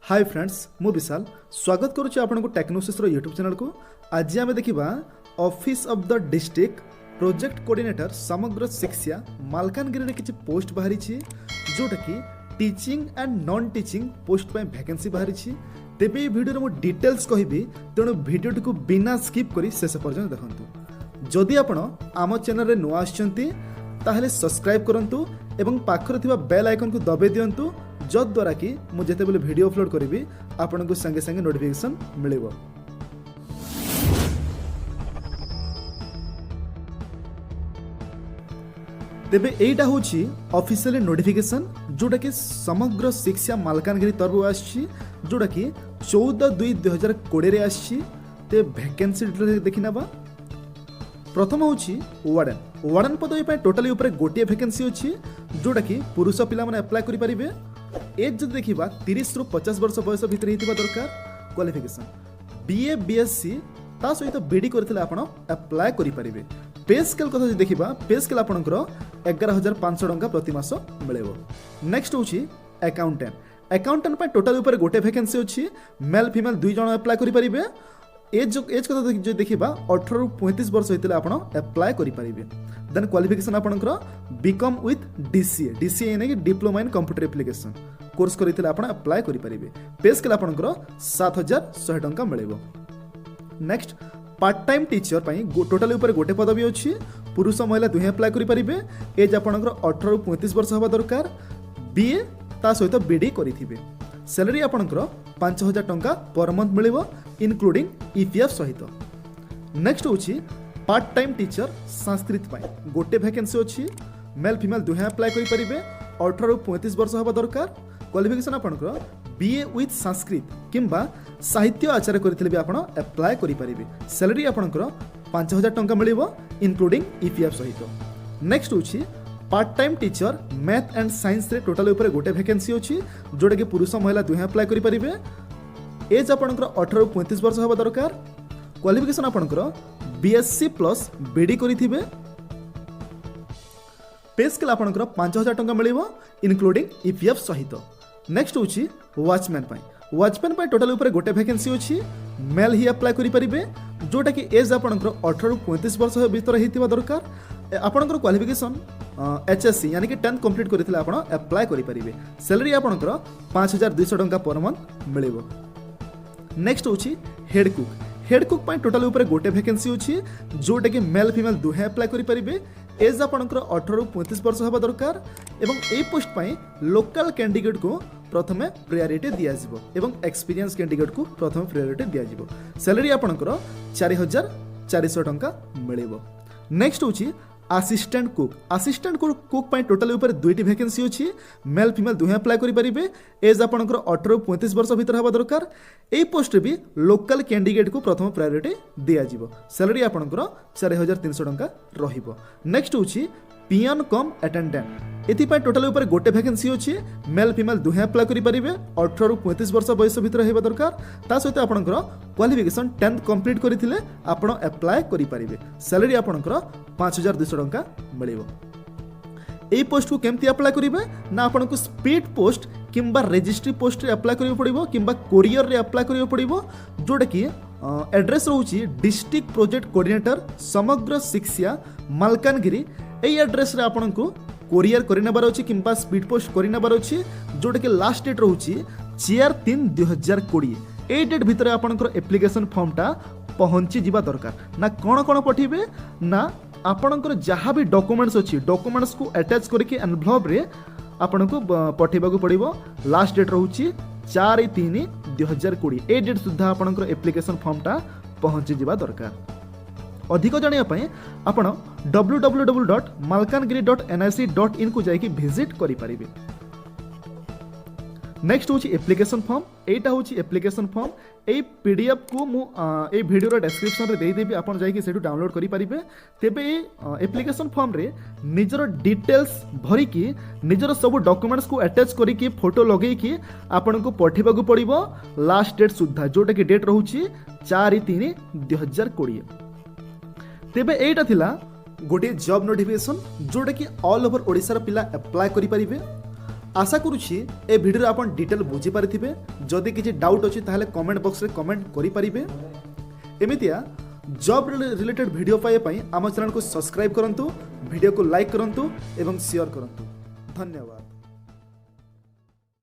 Hi friends मु विशाल स्वागत करुच्ची आपको टेक्नोसिस यूट्यूब चैनल को। आज आम देखा office of the district project coordinator समग्र शिक्षा मालकानगिरी किसी पोस्ट बाहरी जोटा कि teaching and non teaching post पर वैकेंसी बाहरी। तेबे ये वीडियो मु डिटेल्स कहबी तेणु वीडियो को बिना स्किप करी शेष पर्यंत देखंतु। जदि आपण आम चैनल रे नुआ आछंती ताहले सब्सक्राइब करंतु एवं पाखरे थिबा बेल आइकन को दबाई दियंतु जद्वारा कि मुझे जितेबाला वीडियो अपलोड करी आपन को संगे संगे नोटिफिकेशन मिलिबो। तेबे एटा होची ऑफिशियल नोटिफिकेशन जोटा कि समग्र शिक्षा मालकानगिरी तरफ आछि जोटा कि 14/2/2020 रे आछि। ते वैकेंसी देखि नबा। प्रथम होची वार्डन पदवी पे टोटली ऊपर गोटे वैकेंसी अछि जोटा कि पुरुष पिला माने अप्लाई करि परिबे। एज जब देखा 30 रु 50 वर्ष बयस भितर होता दरकार। क्वालिफिकेशन बीए बीएससी ता सहित बीडी करथिले आपण अप्लाई करि परिबे। पे स्केल कथा देखा पे स्केल आपनकर 11,500 टंका प्रति मास मिलेबो। नेक्स्ट होची अकाउंटेंट पे टोटल ऊपर गोटे वैकेंसी अछि। मेल फीमेल दुई जण अप्लाई करि परिबे। एज कथा जो देखा 18 रु 35 वर्ष होता आपण अप्लाई करि परिबे। देन क्वालिफिकेशन आपनकर बीकॉम विथ डीसीए यानी कि diploma in computer application course करथिले आपण अप्लाई करि परिबे। पे स्केल आपनकर 7,100 टंका मिलेबो। नेक्स्ट पार्ट टाइम टीचर पई टोटल ऊपर गोटे पदवी अछि। पुरुष महिला दुहे अप्लाई करि परिबे। एज आपनकर 18 रु 35 वर्ष होबा दरकार। बीए ता सहित बीडी करिथिबे। सैलरी आपनकर 5,000 टंका पर मंथ मिलिबो इंक्लूडिंग ईपीएफ सहित। नेक्स्ट होची पार्ट टाइम टीचर संस्कृत पाई गोटे वैकेंसी अछि। मेल फीमेल दुहे अप्लाई करि परिबे। 18 रु 35 वर्ष होबा दरकार। क्वालिफिकेशन आपनकर बीए विथ संस्कृत किंबा साहित्य आचार्य करथिले भी आपण अप्लाई करि परिबे। सैलरी आपनकर 5,000 टंका मिलिबो इंक्लूडिंग ईपीएफ सहित। नेक्स्ट होची part time teacher math and science रे टोटल ऊपर गोटे वैकेंसी अछि जोटा कि पुरुष महिला दुहे अप्लाई करि परिबे। एज आपनकर 18 रु 35 वर्ष होबा दरकार। क्वालिफिकेशन आपनकर बीएससी प्लस बीडी करिथिबे। पे स्केल आपनकर 5,000 टंका मिलिबो इंक्लूडिंग ईपीएफ सहित। नेक्स्ट होची वॉचमैन पाई टोटल ऊपर गोटे वैकेंसी अछि। मेल ही अप्लाई करि परिबे जोटा कि एज आपनकर 18 रु 35 वर्ष भीतर हेतिबा दरकार। आपनकर क्वालिफिकेशन एचएससी यानी कि 10th कंप्लीट करथिले आपण अप्लाई करि परिबे। सैलरी आपनकर 5,200 टंका पर मंथ मिलिबो। नेक्स्ट होची हेड कुक पाई टोटल ऊपर गोटे वैकेंसी अछि जोटा कि मेल फीमेल दुहे अप्लाई करि परिबे। एज आपनकर 18 रु 35 वर्ष होबा दरकार एवं ए पोस्ट पाई लोकल कैंडिडेट को प्रथमे प्रायोरिटी दिया जिवो एवं एक्सपीरियंस कैंडिडेट को प्रथमे प्रायोरिटी दिया जिवो। सैलरी आपनकर 4,400 टंका मिलिबो। नेक्स्ट होची असिस्टेंट कुक पाई टोटल ऊपर दुईटी वैकेंसी अछि। मेल फीमेल दुहे अप्लाई करि परिबे। एज आपनकर 18 रु 35 वर्ष भीतर होबा दरकार। एई पोस्ट भी लोकल कैंडिडेट को प्रथम प्रायोरिटी दिया जिवो। सैलरी आपनकर 4,300 टंका रहिबो। नेक्स्ट होची पियन कम अटेंडेंट एथि पाई टोटल ऊपर गोटे वैकेंसी अछि। मेल फीमेल दुहे अप्लाई करि परिबे। 18 रु 35 वर्ष बयस भीतर हेबा दरकार। ता सहित आपनकर क्वालिफिकेशन 10th कंप्लीट करिथिले आपण अप्लाई करि परिबे। सैलरी आपनकर 5,200 टंका मिलिबो। एई पोस्ट को केमती अप्लाई करिवे ना आपनको स्पीड पोस्ट किंबा रजिस्ट्री पोस्ट रे अप्लाई करियो पड़िबो किंबा कोरियर रे अप्लाई करियो पड़िबो जोटा कि एड्रेस रहउची डिस्ट्रिक्ट प्रोजेक्ट कोऑर्डिनेटर समग्र शिक्षा मालकानगिरी। एई एड्रेस रे आपनको कोरियर करि नबार अछि किंबा स्पीड पोस्ट करि नबार अछि जोटा कि लास्ट डेट रहउची 4/3/2020। एई डेट भितर आपनकर एप्लिकेशन फॉर्मटा पहुंची जिबा दरकार। ना कोन पठिबे ना आपनकर जहाँ भी डॉक्यूमेंट्स अच्छी डॉक्यूमेंट्स को अटैच करके एनवलप रे आपनको पठेबा को पड़िबो। लास्ट डेट रहउची 4/3/2020। ए डेट सुद्धा आपनकर एप्लिकेशन फॉर्मटा पहुंची जिबा दरकार। अधिक जानिया पई आपण www.malkangiri.nic.in को जाई कि विजिट करि परिबे। नेक्स्ट होची एप्लिकेशन फॉर्म। एटा होची एप्लिकेशन फॉर्म। ए पीडीएफ को मु ए वीडियो रो डिस्क्रिप्शन रे देई देबी आपण जाई कि सेटू डाउनलोड करि परिबे। तेबे एप्लिकेशन फॉर्म रे निजर डिटेल्स भरी कि निजर सब डॉक्यूमेंट्स को अटैच करी कि फोटो लगेई कि आपण को पठेबा को पड़िबो लास्ट डेट सुद्धा जोटा कि डेट रहउची 4/3/2020। तेबे एटा थिला गोटे जॉब नोटिफिकेशन जोटा कि ऑल ओवर ओडिसा रो पिला अप्लाई करि परिबे। आशा करुछि ए भिडियो आपण डिटेल बुझी पारिथिबे। जदि किछि डाउट अछि ताहले कमेंट बॉक्स रे कमेंट करि पारिबे। एमितिया जॉब रिलेटेड वीडियो पाए पई आम चैनल को सब्सक्राइब करंतु, वीडियो को लाइक करंतु एवं शेयर करंतु। धन्यवाद।